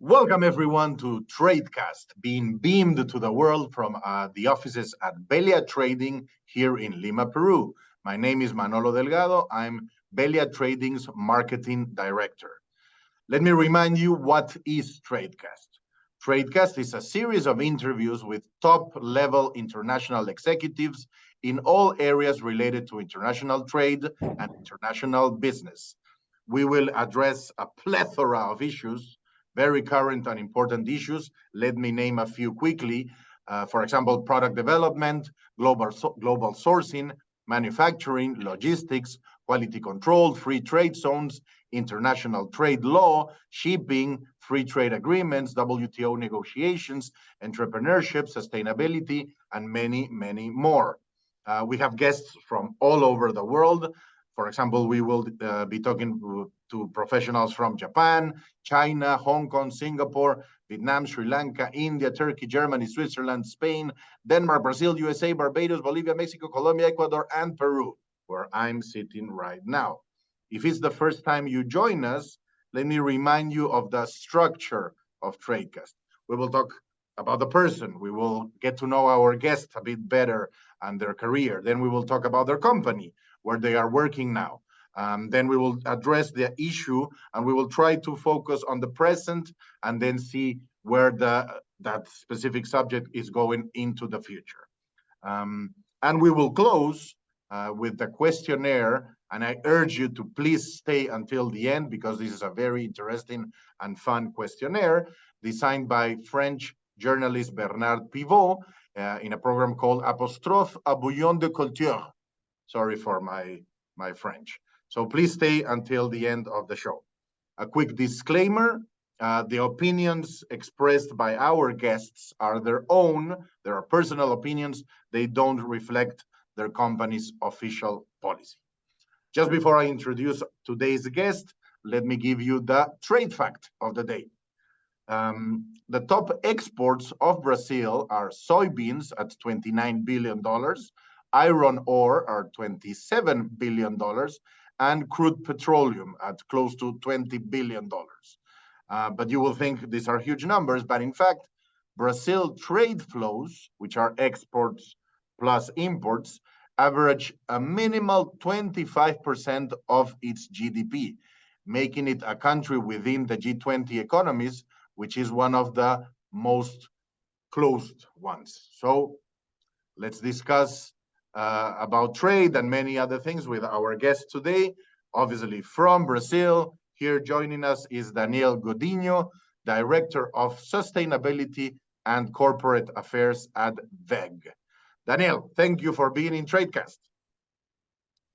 Welcome everyone to Tradecast, being beamed to the world from the offices at Belia Trading here in Lima, Peru. My name is Manolo Delgado. I'm Belia Trading's marketing director. Let me remind you, what is Tradecast? Tradecast is a series of interviews with top-level international executives in all areas related to international trade and international business. We will address a plethora of issues, very current and important issues. Let me name a few quickly. For example, product development, global sourcing, manufacturing, logistics, quality control, free trade zones, international trade law, shipping, free trade agreements, WTO negotiations, entrepreneurship, sustainability, and many, many more. We have guests from all over the world. For example, we will be talking to professionals from Japan, China, Hong Kong, Singapore, Vietnam, Sri Lanka, India, Turkey, Germany, Switzerland, Spain, Denmark, Brazil, USA, Barbados, Bolivia, Mexico, Colombia, Ecuador, and Peru, where I'm sitting right now. If it's the first time you join us, let me remind you of the structure of Tradecast. We will talk about the person. We will get to know our guests a bit better and their career. Then we will talk about their company, where they are working now. Then we will address the issue, and we will try to focus on the present and then see where that specific subject is going into the future. And we will close with the questionnaire, and I urge you to please stay until the end because this is a very interesting and fun questionnaire designed by French journalist Bernard Pivot in a program called Apostrophe à Bouillon de Culture. Sorry for my French. So please stay until the end of the show. A quick disclaimer, the opinions expressed by our guests are their own. They are personal opinions. They don't reflect their company's official policy. Just before I introduce today's guest, let me give you the trade fact of the day. The top exports of Brazil are soybeans at $29 billion, iron ore are $27 billion, and crude petroleum at close to $20 billion. But you will think these are huge numbers, but in fact, Brazil trade flows, which are exports plus imports, average a minimal 25% of its GDP, making it a country within the G20 economies, which is one of the most closed ones. So let's discuss about trade and many other things with our guest today. Obviously from Brazil, here joining us is Daniel Godinho, Director of Sustainability and Corporate Affairs at WEG. Daniel, thank you for being in Tradecast.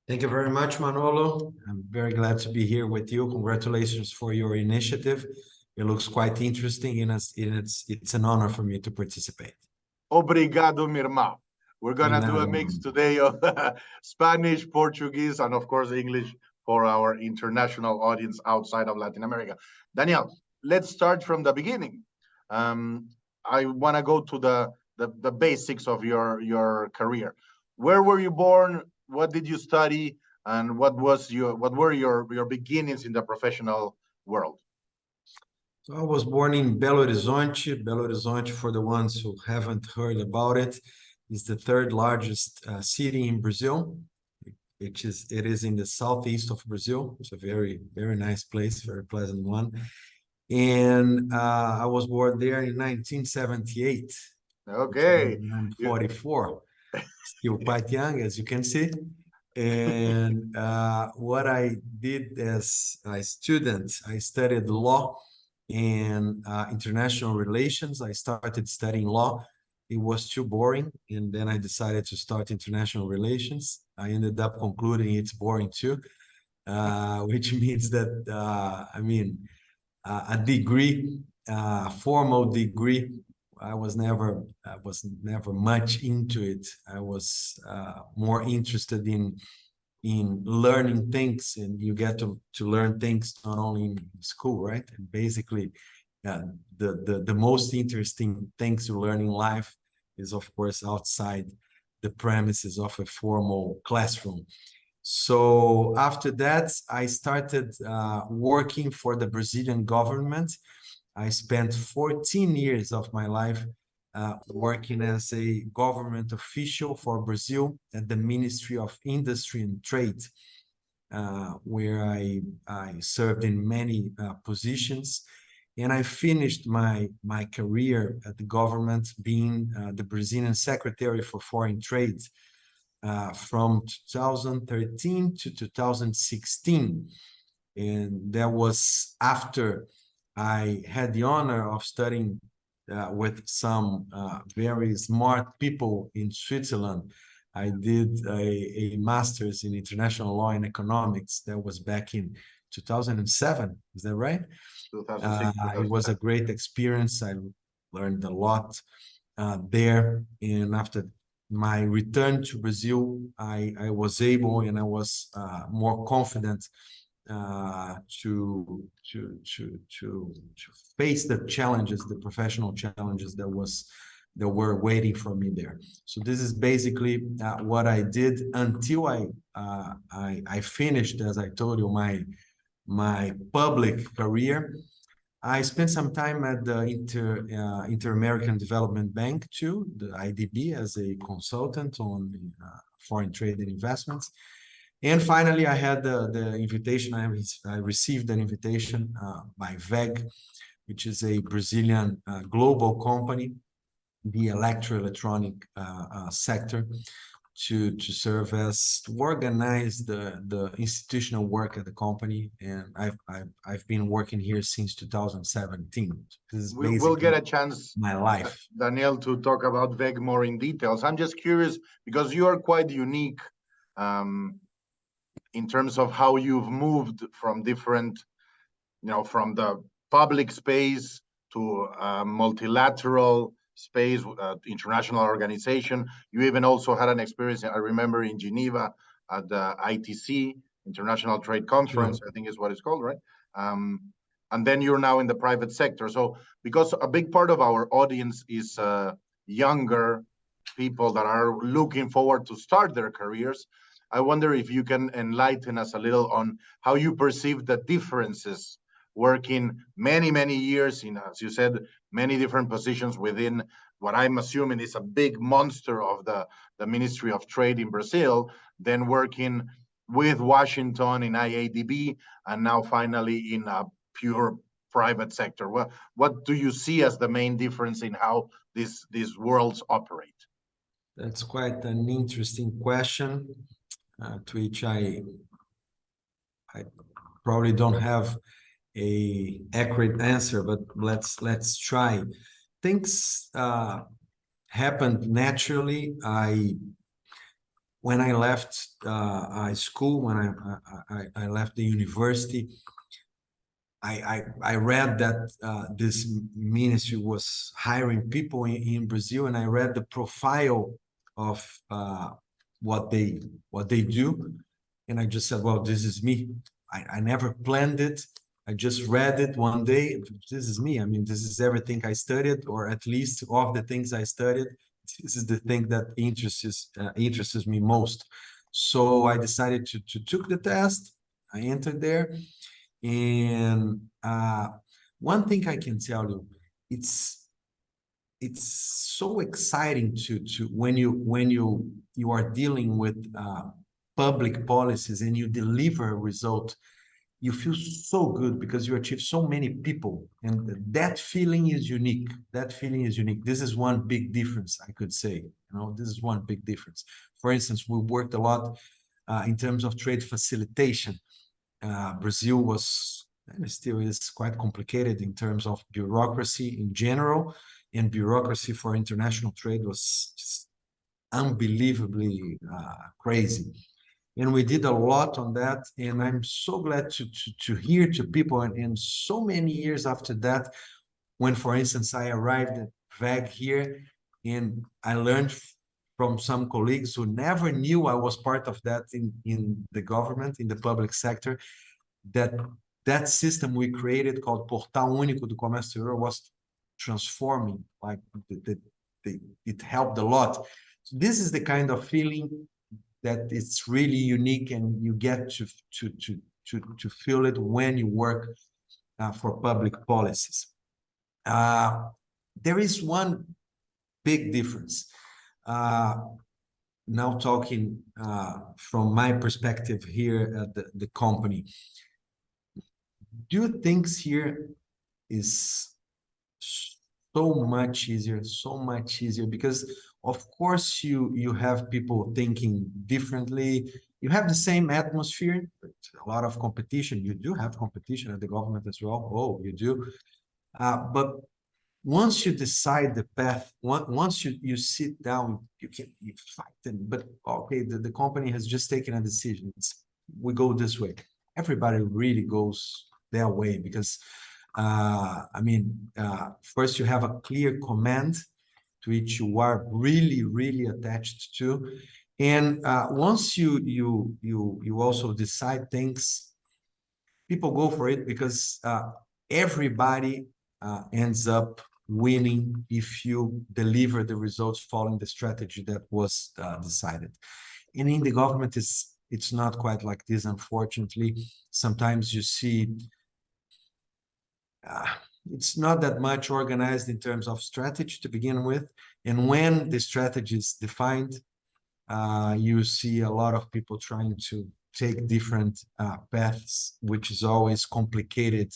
Thank you very much, Manolo. I'm very glad to be here with you. Congratulations for your initiative. It looks quite interesting, and it's an honor for me to participate. Obrigado, mi irmão. We're going to do a mix today of Spanish, Portuguese, and of course, English for our international audience outside of Latin America. Daniel, let's start from the beginning. I want to go to the basics of your career. Where were you born? What did you study? And what were your beginnings in the professional world? So I was born in Belo Horizonte. Belo Horizonte, for the ones who haven't heard about it, is the third largest city in Brazil. It is in the southeast of Brazil. It's a very, very nice place, very pleasant one. And I was born there in 1978. Okay. I'm 44, still quite young, as you can see. And what I did as a student, I studied law and international relations. I started studying law. It was too boring, and then I decided to start international relations. I ended up concluding it's boring too, which means that a degree, formal degree, I was never much into it. I was more interested in learning things, and you get to learn things not only in school, right? And basically, the most interesting things you learn in life is, of course, outside the premises of a formal classroom. So after that, I started working for the Brazilian government I spent 14 years of my life working as a government official for Brazil at the Ministry of Industry and Trade, where I served in many positions. And I finished my career at the government being the Brazilian Secretary for Foreign Trade from 2013 to 2016. And that was after I had the honor of studying with some very smart people in Switzerland. I did a master's in international law and economics. That was back in 2007. Is that right? 2006, It was a great experience. I learned a lot there. And after my return to Brazil, I was able and I was more confident to face the challenges, the professional challenges that were waiting for me there. So this is basically what I did until I finished, as I told you, my public career. I spent some time at the Inter-American Development Bank too, the IDB, as a consultant on foreign trade and investments. And finally, I had the invitation, I received an invitation by WEG, which is a Brazilian global company, the electro-electronic sector, to serve as to organize the institutional work at the company. And I've been working here since 2017. This is basically we'll get a chance, my life. Daniel, to talk about WEG more in details. I'm just curious because you are quite unique in terms of how you've moved from different, from the public space to multilateral space, international organization. You even also had an experience, I remember, in Geneva at the ITC, International Trade Conference, I think is what it's called, right? And then you're now in the private sector. So because a big part of our audience is younger people that are looking forward to start their careers, I wonder if you can enlighten us a little on how you perceive the differences working many, many years in, as you said, many different positions within what I'm assuming is a big monster of the Ministry of Trade in Brazil, then working with Washington in IADB, and now finally in a pure private sector. What do you see as the main difference in how these worlds operate? That's quite an interesting question, to which I probably don't have a accurate answer, but let's try. Things happened naturally. When I left school, when I left the university, I read that this ministry was hiring people in Brazil, and I read the profile of what they do, and I just said, well, this is me. I never planned it. I just read it one day. This is me. I mean, this is everything I studied, or at least of the things I studied, this is the thing that interests me most. So I decided to took the test. I entered there, and one thing I can tell you, it's so exciting to when you are dealing with public policies and you deliver a result. You feel so good because you achieve so many people, and that feeling is unique. That feeling is unique. This is one big difference, I could say. This is one big difference. For instance, we worked a lot in terms of trade facilitation. Brazil was, and still is, quite complicated in terms of bureaucracy in general, and bureaucracy for international trade was just unbelievably crazy. And we did a lot on that, and I'm so glad to hear to people, and so many years after that, when, for instance, I arrived at WEG here, and I learned from some colleagues who never knew I was part of that in the government, in the public sector, that system we created called Portal Único do Comércio Exterior was transforming, like it helped a lot. So this is the kind of feeling that it's really unique, and you get to feel it when you work for public policies. There is one big difference. Now talking from my perspective here at the company, do things here is so much easier, because of course you have people thinking differently. You have the same atmosphere, but a lot of competition. You do have competition at the government as well. Oh, you do. But once you decide the path, once you sit down, you fight them. But okay, the company has just taken a decision. We go this way. Everybody really goes their way, because first you have a clear command to which you are really attached to, and once you also decide things, people go for it, because everybody ends up winning if you deliver the results following the strategy that was decided. And in the government, it's not quite like this, unfortunately. Sometimes you see it's not that much organized in terms of strategy to begin with. And when the strategy is defined, you see a lot of people trying to take different paths, which is always complicated.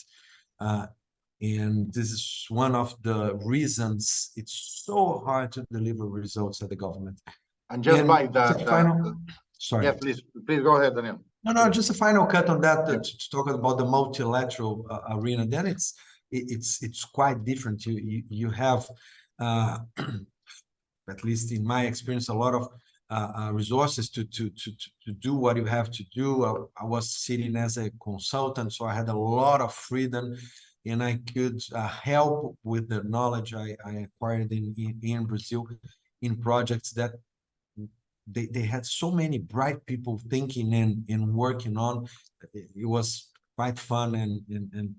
And this is one of the reasons it's so hard to deliver results at the government. And just by that, sorry. Yeah, please go ahead, Daniel. No, just a final cut on that, to talk about the multilateral arena. Then it's quite different. You have, at least in my experience, a lot of resources to do what you have to do. I was sitting as a consultant, so I had a lot of freedom, and I could help with the knowledge I acquired in Brazil in projects that they had so many bright people thinking and working on. It was quite fun, and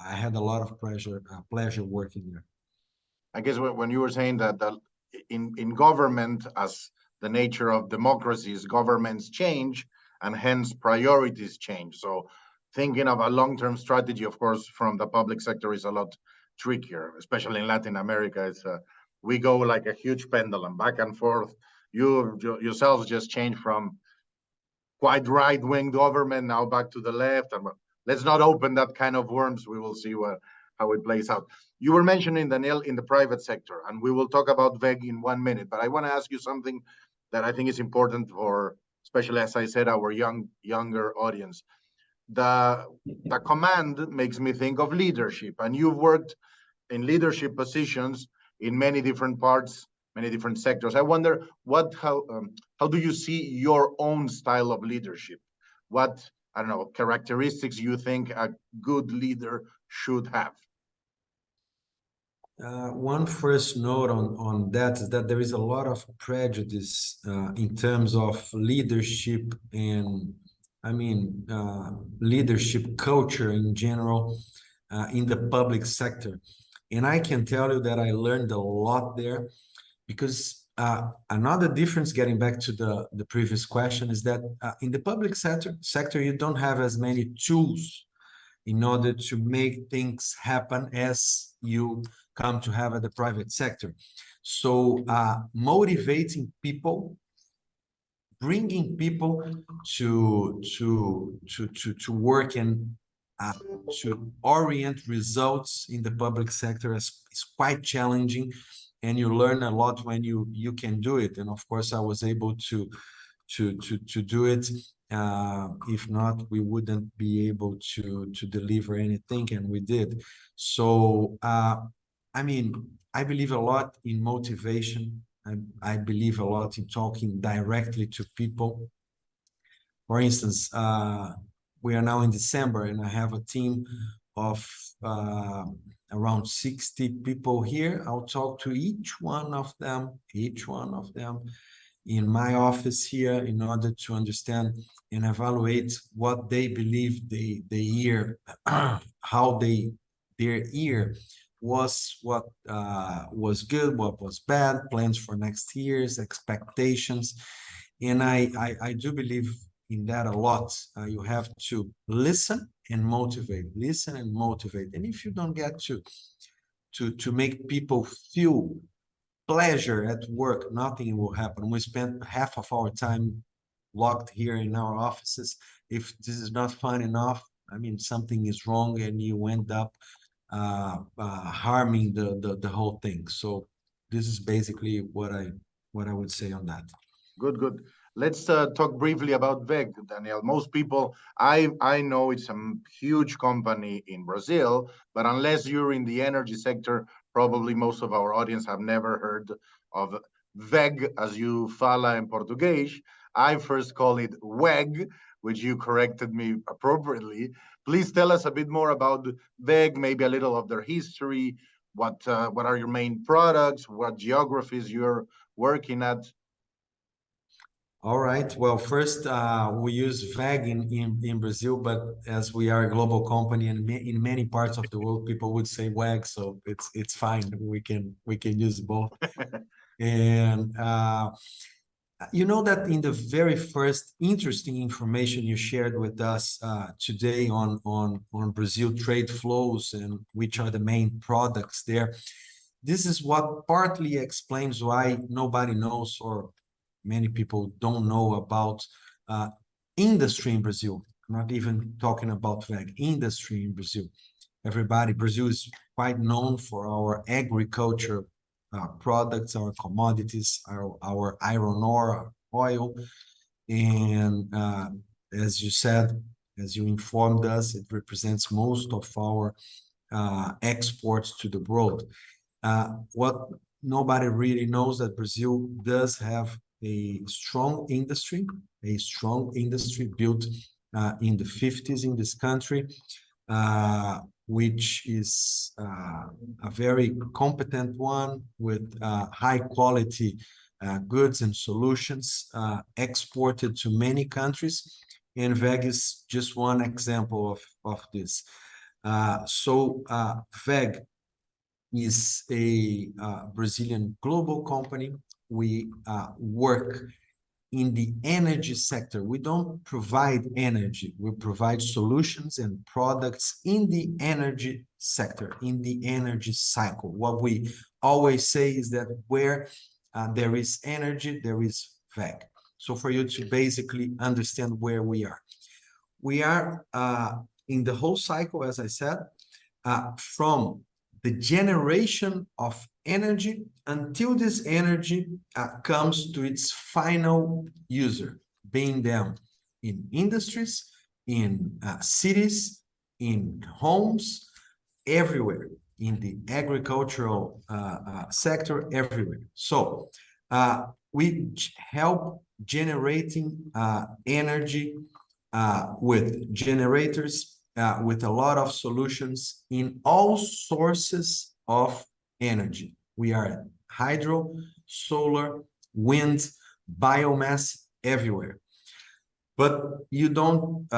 I had a lot of pleasure working there. I guess when you were saying that in government, as the nature of democracies, governments change, and hence priorities change. So thinking of a long-term strategy, of course, from the public sector is a lot trickier, especially in Latin America. It's we go like a huge pendulum back and forth. You yourselves just change from quite right-wing government now back to the left, and let's not open that kind of worms. We will see how it plays out. You were mentioning, Daniel, in the private sector, and we will talk about WEG in 1 minute, but I want to ask you something that I think is important for, especially as I said, our younger audience. The command makes me think of leadership, and you've worked in leadership positions in many different parts, many different sectors. I wonder how do you see your own style of leadership? What, I don't know, characteristics you think a good leader should have? One first note on that is that there is a lot of prejudice in terms of leadership and leadership culture in general in the public sector. And I can tell you that I learned a lot there, because another difference, getting back to the previous question, is that in the public sector, you don't have as many tools in order to make things happen as you come to have at the private sector. So motivating people, bringing people to work and to orient results in the public sector is quite challenging, and you learn a lot when you can do it. And of course, I was able to do it. If not, we wouldn't be able to deliver anything, and we did. So I believe a lot in motivation. I believe a lot in talking directly to people. For instance, we are now in December, and I have a team of around 60 people here. I'll talk to each one of them in my office here, in order to understand and evaluate what they believe the year, how their year was, what was good, what was bad, plans for next year's, expectations. And I do believe in that a lot. You have to listen and motivate. And if you don't get to to make people feel pleasure at work, nothing will happen. We spend half of our time locked here in our offices. If this is not fun enough, I mean, something is wrong and you end up harming the whole thing. So this is basically what I would say on that. Good, good. Let's talk briefly about WEG, Daniel. Most people, I know it's a huge company in Brazil, but unless you're in the energy sector, probably most of our audience have never heard of WEG, as you fala in Portuguese. I first call it WEG, which you corrected me appropriately. Please tell us a bit more about WEG, maybe a little of their history. What are your main products? What geographies you're working at? All right. Well, first, we use WEG in Brazil, but as we are a global company and in many parts of the world, people would say WEG, so it's fine. We can use both. And you know that in the very first interesting information you shared with us today on Brazil trade flows and which are the main products there, this is what partly explains why nobody knows or many people don't know about industry in Brazil. I'm not even talking about WEG, industry in Brazil. Brazil is quite known for our agriculture products, our commodities, our iron ore, our oil. And as you said, as you informed us, it represents most of our exports to the world. What nobody really knows that Brazil does have a strong industry built in the 50s in this country, which is a very competent one with high quality goods and solutions exported to many countries. And WEG is just one example of this. WEG is a Brazilian global company. We work in the energy sector. We don't provide energy. We provide solutions and products in the energy sector, in the energy cycle. What we always say is that where there is energy, there is WEG. So for you to basically understand where we are in the whole cycle, as I said, from the generation of energy until this energy comes to its final user, being them in industries, in cities, in homes, everywhere, in the agricultural sector, everywhere. So we help generating energy with generators, with a lot of solutions in all sources of energy. We are hydro, solar, wind, biomass, everywhere. But you don't,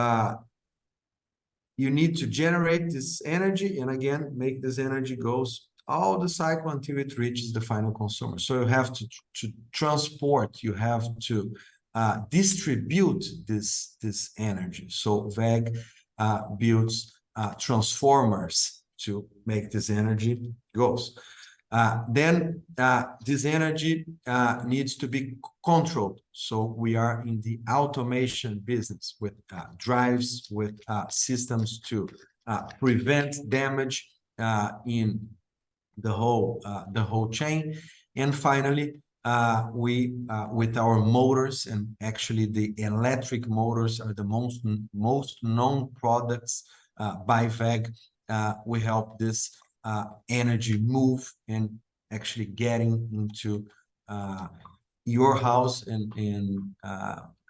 you need to generate this energy and again, make this energy goes all the cycle until it reaches the final consumer. So you have to transport, you have to distribute this energy. So WEG builds transformers to make this energy goes. Then this energy needs to be controlled. So we are in the automation business with drives, with systems to prevent damage in the whole chain. And finally, we with our motors, and actually the electric motors are the most known products by WEG. We help this energy move and actually getting into your house, and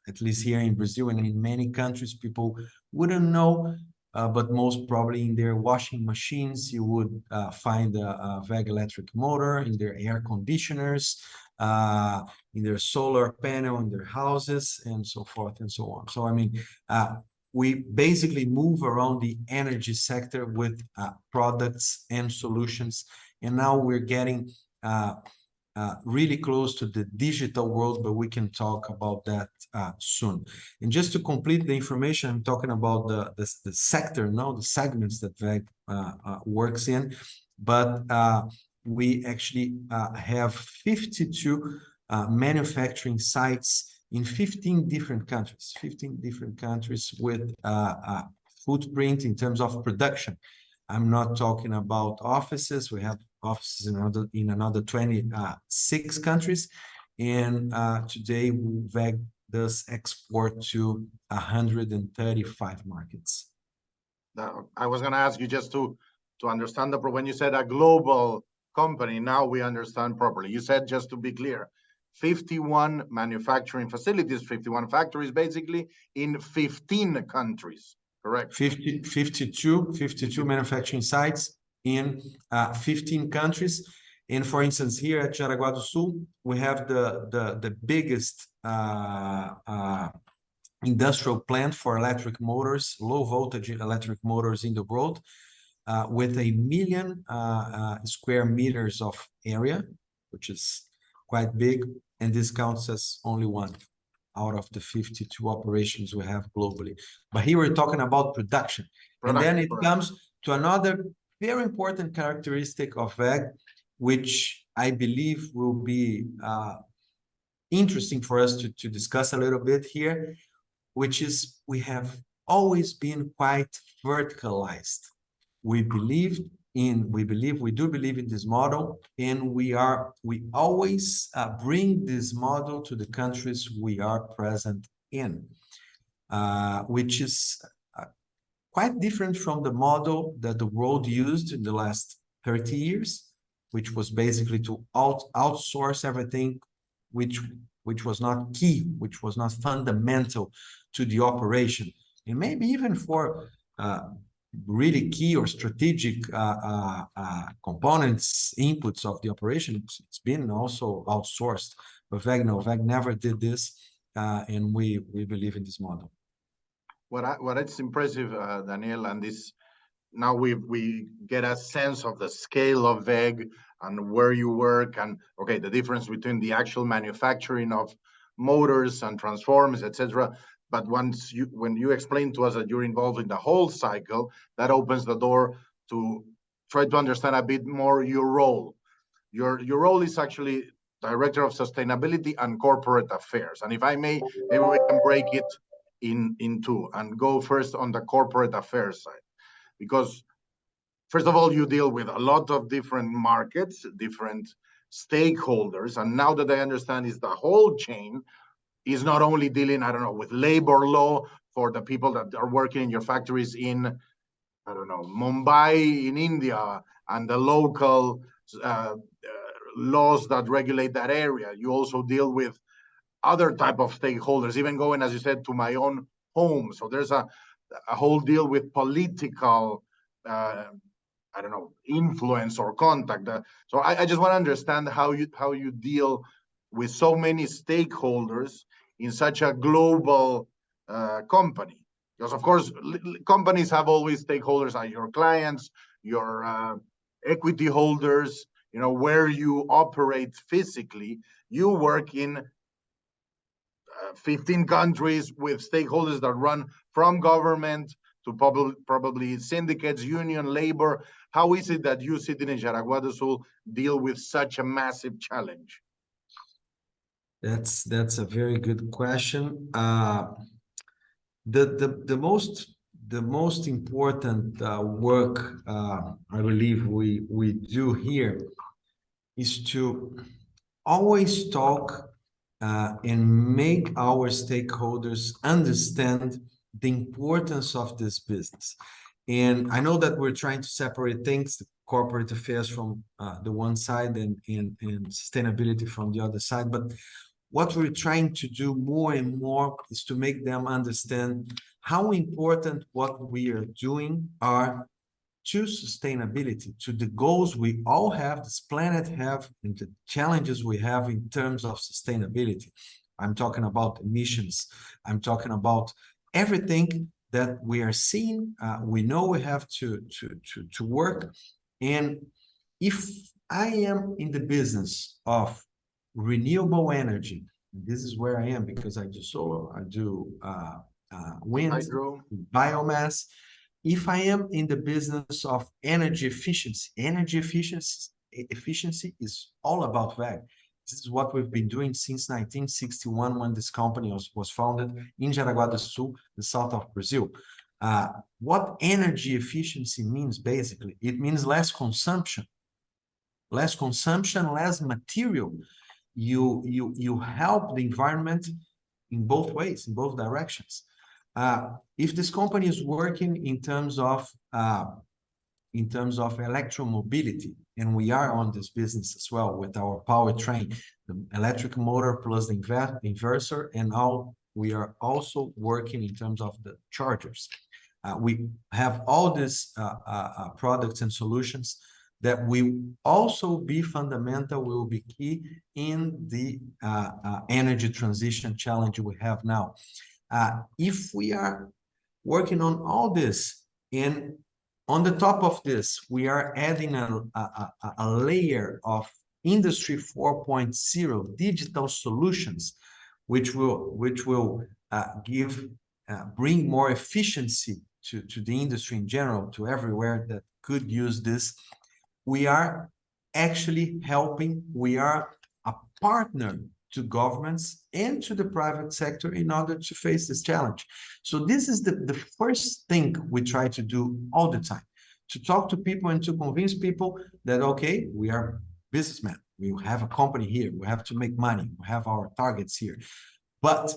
at least here in Brazil and in many countries, people wouldn't know, but most probably in their washing machines, you would find a WEG electric motor, in their air conditioners, in their solar panel, in their houses, and so forth and so on. So, I mean, we basically move around the energy sector with products and solutions. And now we're getting really close to the digital world, but we can talk about that soon. And just to complete the information, I'm talking about the sector, now the segments that WEG works in. but we actually have 52 manufacturing sites in 15 different countries with a footprint in terms of production. I'm not talking about offices. We have offices in another 26 countries. And today, WEG does export to 135 markets. Now, I was going to ask you just to understand when you said a global company, now we understand properly. You said, just to be clear, 51 manufacturing facilities, 51 factories, basically in 15 countries, correct? 52 manufacturing sites in 15 countries. And for instance, here at Jaraguá do Sul, we have the biggest industrial plant for electric motors, low voltage electric motors in the world, with 1 million square meters of area, which is quite big. And this counts as only one out of the 52 operations we have globally. But here we're talking about production. And then it comes to another very important characteristic of WEG, which I believe will be interesting for us to discuss a little bit here, which is we have always been quite verticalized. We do believe in this model, and we always bring this model to the countries we are present in, which is quite different from the model that the world used in the last 30 years, which was basically to outsource everything, which was not key, which was not fundamental to the operation. And maybe even for really key or strategic components, inputs of the operation, it's been also outsourced. But WEG never did this, and we believe in this model. What it's impressive, Daniel, and this now we get a sense of the scale of WEG and where you work, and okay, the difference between the actual manufacturing of motors and transformers, etc. But when you explain to us that you're involved in the whole cycle, that opens the door to try to understand a bit more your role. Your role is actually Director of Sustainability and Corporate Affairs. And if I may, maybe we can break it in two and go first on the corporate affairs side. Because first of all, you deal with a lot of different markets, different stakeholders. And now that I understand is the whole chain is not only dealing, I don't know, with labor law for the people that are working in your factories in, I don't know, Mumbai in India, and the local laws that regulate that area. You also deal with other type of stakeholders, even going, as you said, to my own home. So there's a whole deal with political, I don't know, influence or contact. So I just want to understand how you deal with so many stakeholders in such a global company. Because of course, companies have always stakeholders, are your clients, your equity holders, you know, where you operate physically. You work in 15 countries with stakeholders that run from government to probably syndicates, union, labor. How is it that you sitting in Jaraguá do Sul deal with such a massive challenge? That's a very good question. The most important work I believe we do here is to always talk and make our stakeholders understand the importance of this business. And I know that we're trying to separate things, the corporate affairs from the one side and sustainability from the other side. But what we're trying to do more and more is to make them understand how important what we are doing are to sustainability, to the goals we all have, this planet have, and the challenges we have in terms of sustainability. I'm talking about emissions. I'm talking about everything that we are seeing. We know we have to work. And if I am in the business of renewable energy, this is where I am because I do solar, I do wind, hydro, biomass. if I am in the business of energy efficiency is all about WEG. This is what we've been doing since 1961 when this company was founded in Jaraguá do Sul, the south of Brazil. What energy efficiency means, basically, it means less consumption, less material. You help the environment in both ways, in both directions. If this company is working in terms of electromobility, and we are on this business as well with our powertrain, the electric motor plus the inverter, and now we are also working in terms of the chargers. We have all these products and solutions that will also be fundamental, will be key in the energy transition challenge we have now. If we are working on all this, and on the top of this, we are adding a layer of Industry 4.0 digital solutions, which will bring more efficiency to the industry in general, to everywhere that could use this. We are actually helping, we are a partner to governments and to the private sector in order to face this challenge. So this is the first thing we try to do all the time, to talk to people and to convince people that, okay, we are businessmen, we have a company here, we have to make money, we have our targets here. But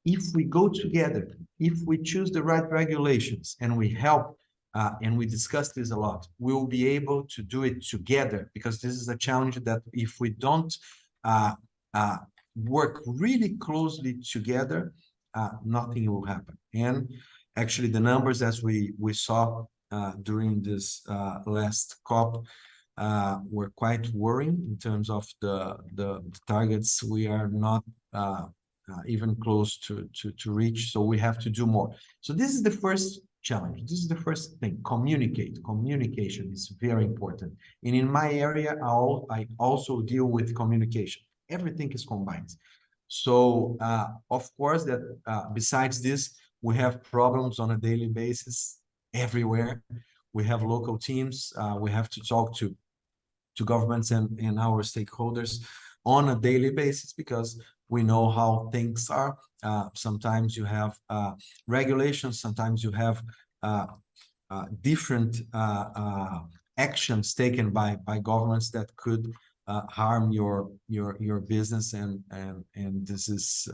if we go together, if we choose the right regulations and we help, and we discuss this a lot, we'll be able to do it together, because this is a challenge that if we don't work really closely together, nothing will happen. And actually the numbers, as we saw during this last COP, were quite worrying in terms of the targets. We are not even close to reach, so we have to do more. So this is the first challenge. This is the first thing. Communication is very important. And in my area, I also deal with communication. Everything is combined. So of course that besides this, we have problems on a daily basis everywhere. We have local teams. We have to talk to governments and our stakeholders on a daily basis, because we know how things are. Sometimes you have regulations, sometimes you have different actions taken by governments that could harm your business, and this is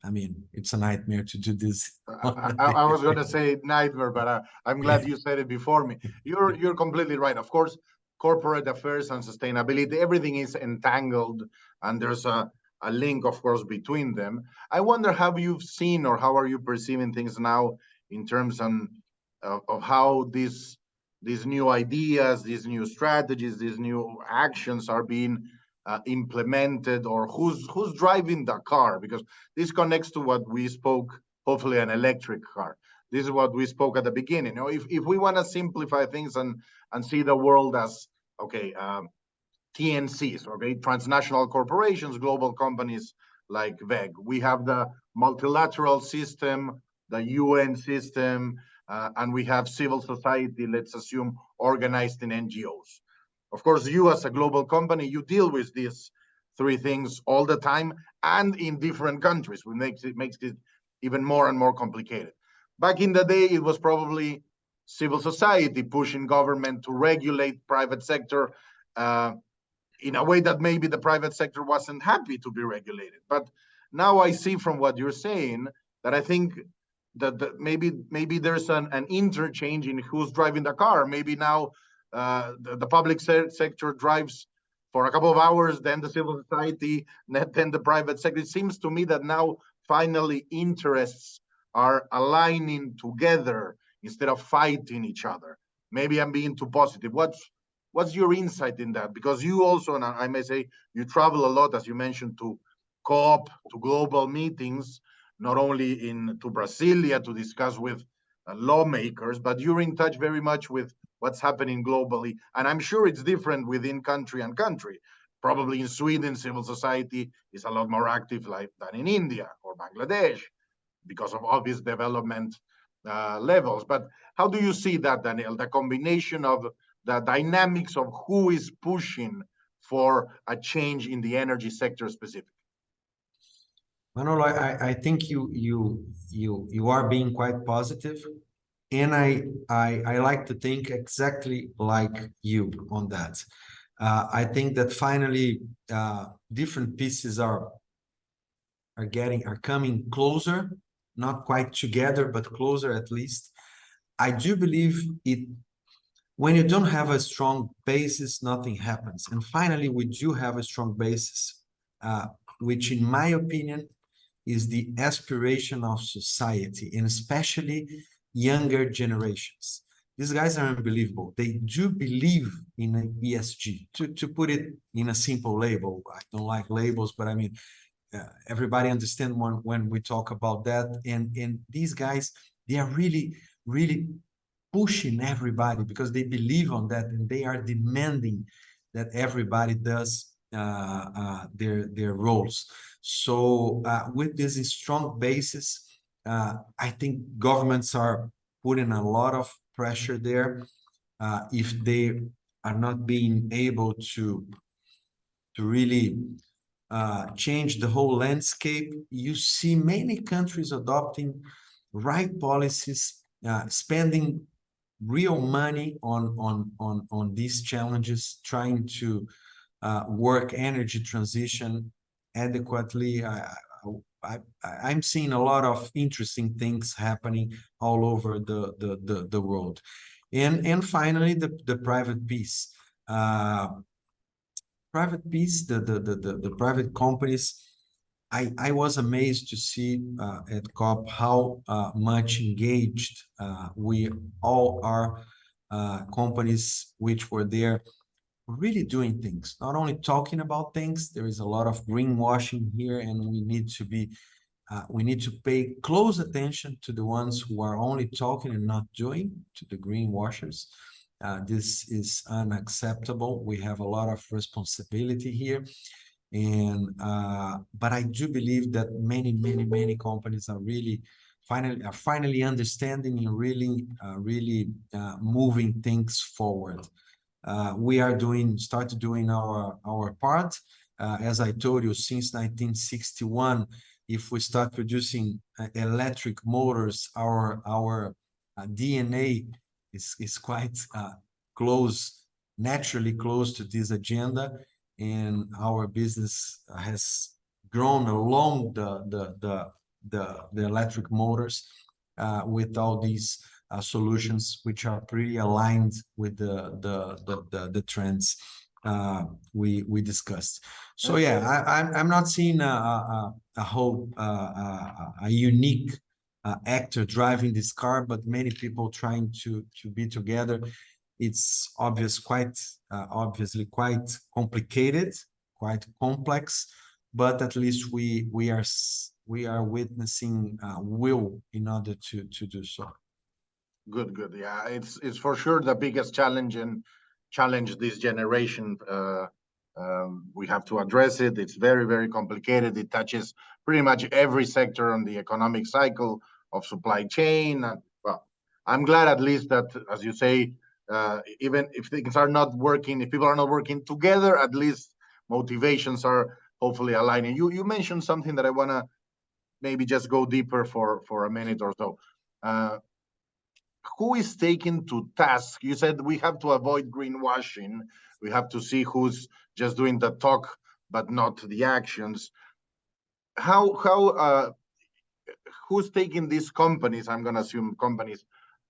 I mean, it's a nightmare to do this. I was going to say nightmare, but I'm glad you said it before me. You're completely right. Of course, corporate affairs and sustainability, everything is entangled, and there's a link, of course, between them. I wonder, have you seen, or how are you perceiving things now in terms of how these new ideas, these new strategies, these new actions are being implemented, or who's driving the car? Because this connects to what we spoke, hopefully an electric car. This is what we spoke at the beginning. You know, if we want to simplify things and see the world as, okay, TNCs, okay, transnational corporations, global companies like WEG. We have the multilateral system, the UN system, and we have civil society, let's assume, organized in NGOs. Of course, you as a global company, you deal with these three things all the time and in different countries, which makes it even more and more complicated. Back in the day, it was probably civil society pushing government to regulate private sector in a way that maybe the private sector wasn't happy to be regulated. But now I see from what you're saying that I think that maybe there's an interchange in who's driving the car. Maybe now the public sector drives for a couple of hours, then the civil society, then the private sector. It seems to me that now finally interests are aligning together instead of fighting each other. Maybe I'm being too positive. What's your insight in that? Because you also, and I may say, you travel a lot, as you mentioned, to COP, to global meetings, not only to Brasilia to discuss with lawmakers, but you're in touch very much with what's happening globally. And I'm sure it's different within country and country. Probably in Sweden, civil society is a lot more active than in India or Bangladesh because of obvious development levels. But how do you see that, Daniel? The combination of the dynamics of who is pushing for a change in the energy sector specifically? Manolo, I think you are being quite positive, and I like to think exactly like you on that. I think that finally different pieces are coming closer, not quite together, but closer at least. I do believe it. When you don't have a strong basis, nothing happens. And finally, we do have a strong basis, which, in my opinion, is the aspiration of society, and especially younger generations. These guys are unbelievable. They do believe in ESG. To put it in a simple label, I don't like labels, but I mean, everybody understand when we talk about that. And these guys, they are really, really pushing everybody because they believe on that, and they are demanding that everybody does their roles. So with this strong basis, I think governments are putting a lot of pressure there. If they are not being able to really change the whole landscape, you see many countries adopting right policies, spending real money on these challenges, trying to work energy transition adequately. I'm seeing a lot of interesting things happening all over the world. And finally, the private piece. The private companies, I was amazed to see at COP how much engaged we all are, companies which were there really doing things, not only talking about things. There is a lot of greenwashing here, and we need to pay close attention to the ones who are only talking and not doing, to the greenwashers. This is unacceptable. We have a lot of responsibility here. And but I do believe that many companies are really finally understanding and really moving things forward. We are started doing our part. As I told you, since 1961, if we start producing electric motors, our DNA is quite naturally close to this agenda, and our business has grown along the electric motors with all these solutions, which are pretty aligned with the trends we discussed. So yeah, I'm not seeing a whole a unique actor driving this car, but many people trying to be together. It's obviously quite complicated, quite complex, but at least we are witnessing will in order to do so. Good. Yeah, it's for sure the biggest challenge this generation. We have to address it. It's very complicated. It touches pretty much every sector on the economic cycle of supply chain. And, well, I'm glad at least that, as you say, even if things are not working, if people are not working together, at least motivations are hopefully aligning. You mentioned something that I want to maybe just go deeper for a minute or so. Who is taken to task? You said we have to avoid greenwashing. We have to see who's just doing the talk but not the actions. Who's taking these companies? I'm going to assume companies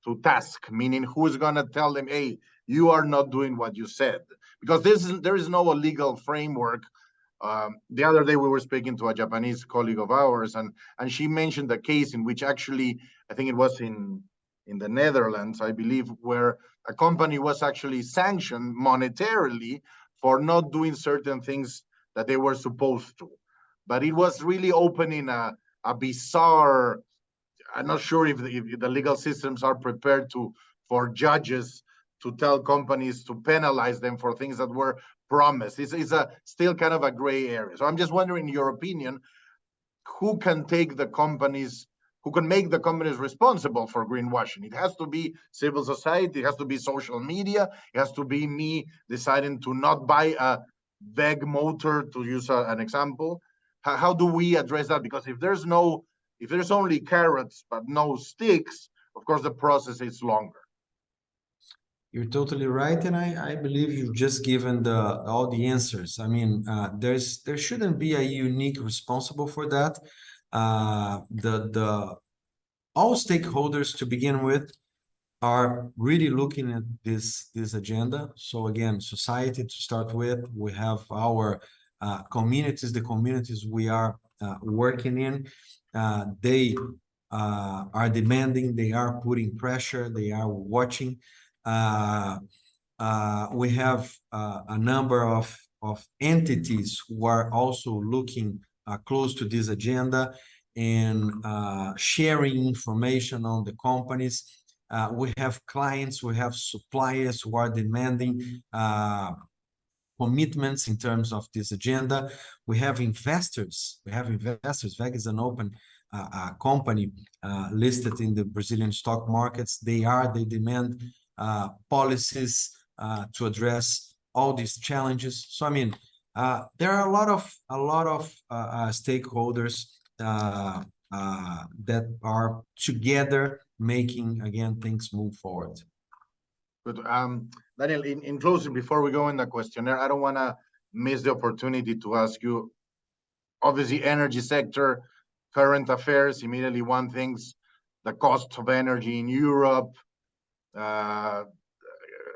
to task, meaning who's going to tell them, hey, you are not doing what you said, because there is no legal framework. The other day we were speaking to a Japanese colleague of ours, and she mentioned a case in which actually, I think it was in the Netherlands, I believe, where a company was actually sanctioned monetarily for not doing certain things that they were supposed to. But it was really opening a bizarre. I'm not sure if the legal systems are prepared for judges to tell companies to penalize them for things that were promised. It's still kind of a gray area. So I'm just wondering, in your opinion, who can take the companies who can make the companies responsible for greenwashing. It has to be civil society, it has to be social media, it has to be me deciding to not buy a WEG motor, to use an example. How do we address that? Because if there's only carrots but no sticks, of course the process is longer. You're totally right, and I believe you've just given all the answers. I mean, there shouldn't be a unique responsible for that. All stakeholders to begin with are really looking at this agenda. So again, society to start with, we have our communities, the communities we are working in. They are demanding, they are putting pressure, they are watching. We have a number of entities who are also looking close to this agenda and sharing information on the companies. We have clients, we have suppliers who are demanding commitments in terms of this agenda. We have investors. WEG is an open company listed in the Brazilian stock markets. They demand policies to address all these challenges. So I mean, there are a lot of stakeholders that are together making, again, things move forward. Good. Daniel, in closing, before we go in the questionnaire, I don't want to miss the opportunity to ask you, obviously, energy sector, current affairs, immediately one thinks the cost of energy in Europe,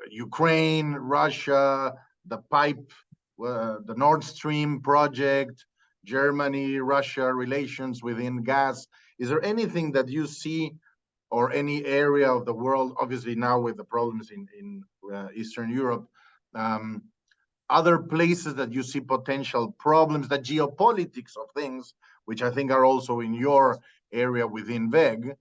Ukraine, Russia, the pipe, the Nord Stream project, Germany, Russia relations within gas. Is there anything that you see, or any area of the world, obviously now with the problems in Eastern Europe, other places that you see potential problems, the geopolitics of things, which I think are also in your area within WEG?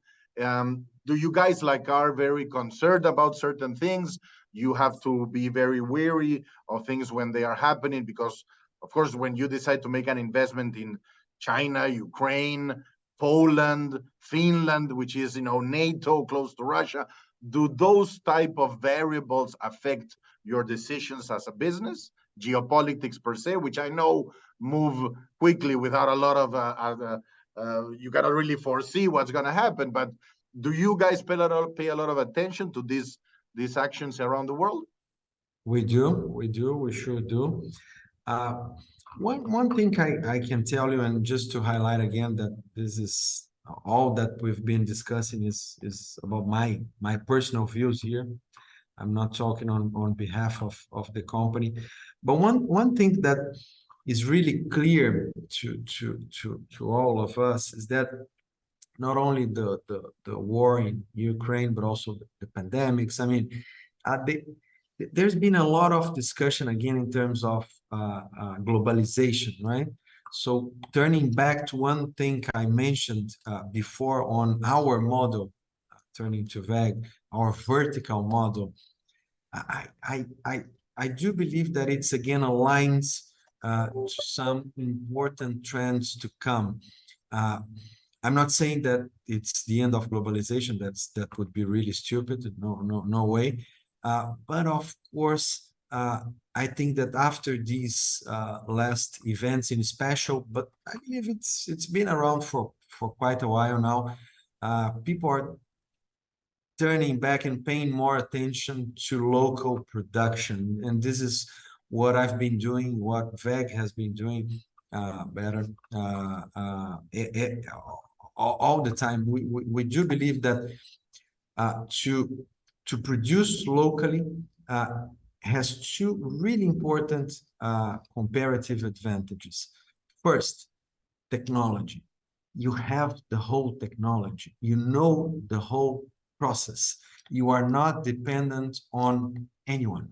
Do you guys are very concerned about certain things? You have to be very wary of things when they are happening, because of course, when you decide to make an investment in China, Ukraine, Poland, Finland, which is, NATO, close to Russia, do those type of variables affect your decisions as a business? Geopolitics per se, which I know move quickly without a lot of, you got to really foresee what's going to happen. But do you guys pay a lot of attention to these actions around the world? We do, we sure do. One thing I can tell you, and just to highlight again, that this is all that we've been discussing is about my personal views here. I'm not talking on behalf of the company. But one thing that is really clear to all of us is that not only the war in Ukraine, but also the pandemics. I mean, there's been a lot of discussion again in terms of globalization, right? So turning back to one thing I mentioned before on our model, turning to WEG, our vertical model, I do believe that it's again aligns to some important trends to come. I'm not saying that it's the end of globalization. That would be really stupid. No way. But of course, I think that after these last events in special, but I believe it's been around for quite a while now, people are turning back and paying more attention to local production. And this is what I've been doing, what WEG has been doing better all the time. We do believe that to produce locally has two really important comparative advantages. First, technology. You have the whole technology. You know the whole process. You are not dependent on anyone.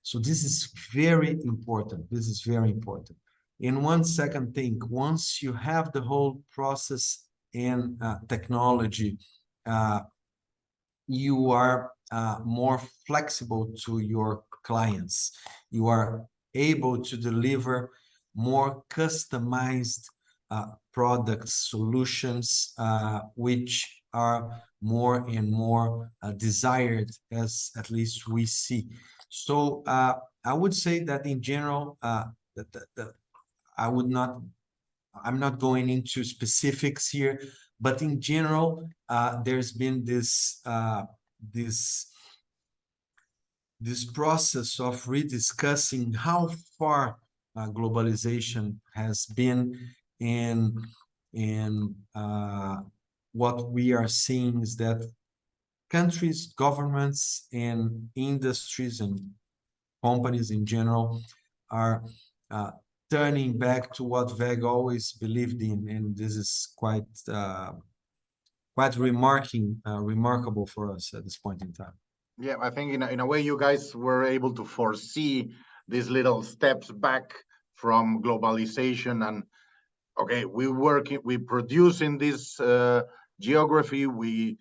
So this is very important. This is very important. And one second thing, once you have the whole process and technology, you are more flexible to your clients. You are able to deliver more customized products, solutions, which are more and more desired, as at least we see. So I would say that in general, I'm not going into specifics here, but in general, there's been this process of rediscussing how far globalization has been, and what we are seeing is that countries, governments, and industries and companies in general are turning back to what WEG always believed in, and this is quite remarkable for us at this point in time. Yeah, I think in a way you guys were able to foresee these little steps back from globalization. And okay, we produce in this geography. We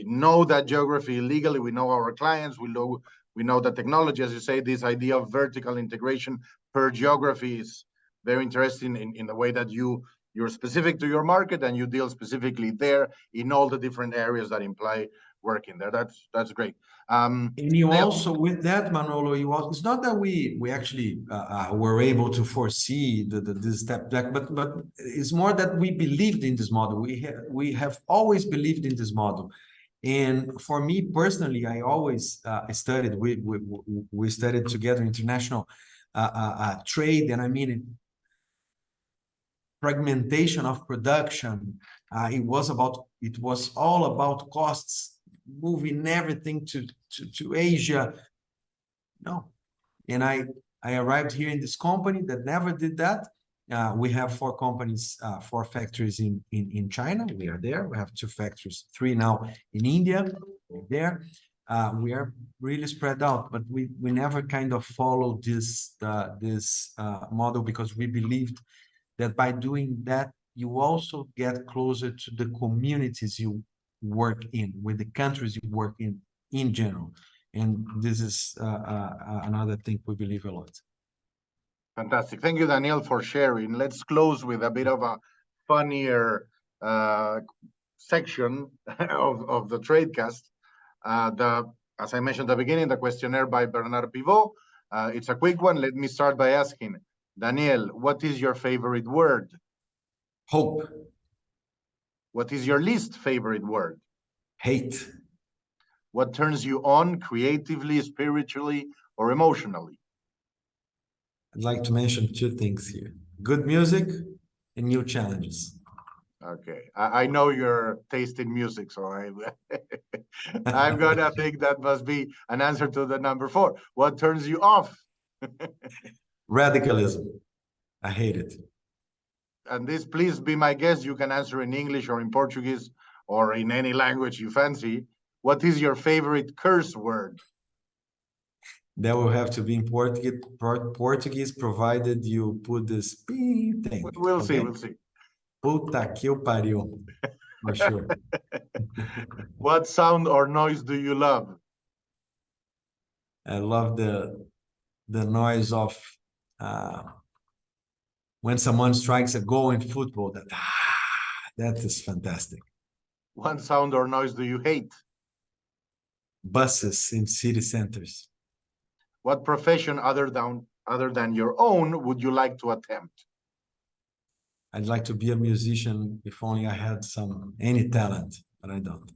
know that geography legally. We know our clients. We know the technology. As you say, this idea of vertical integration per geography is very interesting in the way that you're specific to your market and you deal specifically there in all the different areas that imply working there. That's great. And you also, with that, Manolo, it's not that we actually were able to foresee this step back, but it's more that we believed in this model. We have always believed in this model. And for me personally, I always studied. We studied together international trade, and I mean fragmentation of production. It was all about costs, moving everything to Asia. No, and I arrived here in this company that never did that. We have 4 companies, 4 factories in China. We are there. We have 2 factories, 3 now in India. We're there. We are really spread out, but we never kind of followed this model, because we believed that by doing that, you also get closer to the communities you work in, with the countries you work in general. And this is another thing we believe a lot. Fantastic. Thank you, Daniel, for sharing. Let's close with a bit of a funnier section of the Tradecast. As I mentioned at the beginning, the questionnaire by Bernard Pivot. It's a quick one. Let me start by asking, Daniel, what is your favorite word? Hope. What is your least favorite word? Hate. What turns you on creatively, spiritually, or emotionally? I'd like to mention 2 things here: good music and new challenges. Okay, I know your taste in music, so I'm gonna think that must be an answer to the number 4. What turns you off? Radicalism. I hate it. And this, please be my guest. You can answer in English or in Portuguese or in any language you fancy. What is your favorite curse word? That will have to be in Portuguese, provided you put this thing. We'll see. We'll see. Puta que pariu, for sure. What sound or noise do you love? I love the noise of when someone strikes a goal in football. That is fantastic. What sound or noise do you hate? Buses in city centers. What profession other than your own would you like to attempt? I'd like to be a musician if only I had any talent, but I don't.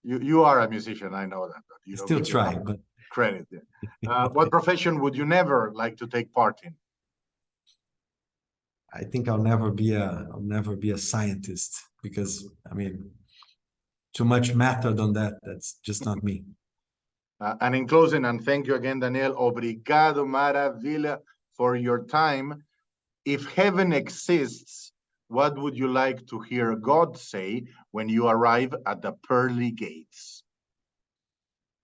You are a musician, I know that. But you still try, but credit. What profession would you never like to take part in? I think I'll never be a scientist, because I mean, too much method on that. That's just not me. And in closing, and thank you again, Daniel. Obrigado, maravilha, for your time. If heaven exists, what would you like to hear God say when you arrive at the pearly gates?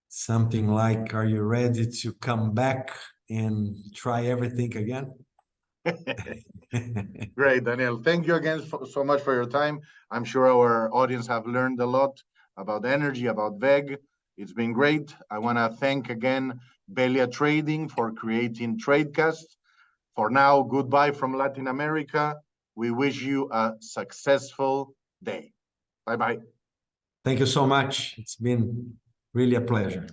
Something like, "Are you ready to come back and try everything again?" Great, Daniel. Thank you again so much for your time. I'm sure our audience have learned a lot about energy, about WEG. It's been great. I want to thank again Belia Trading for creating Tradecast. For now, goodbye from Latin America. We wish you a successful day. Bye-bye. Thank you so much. It's been really a pleasure.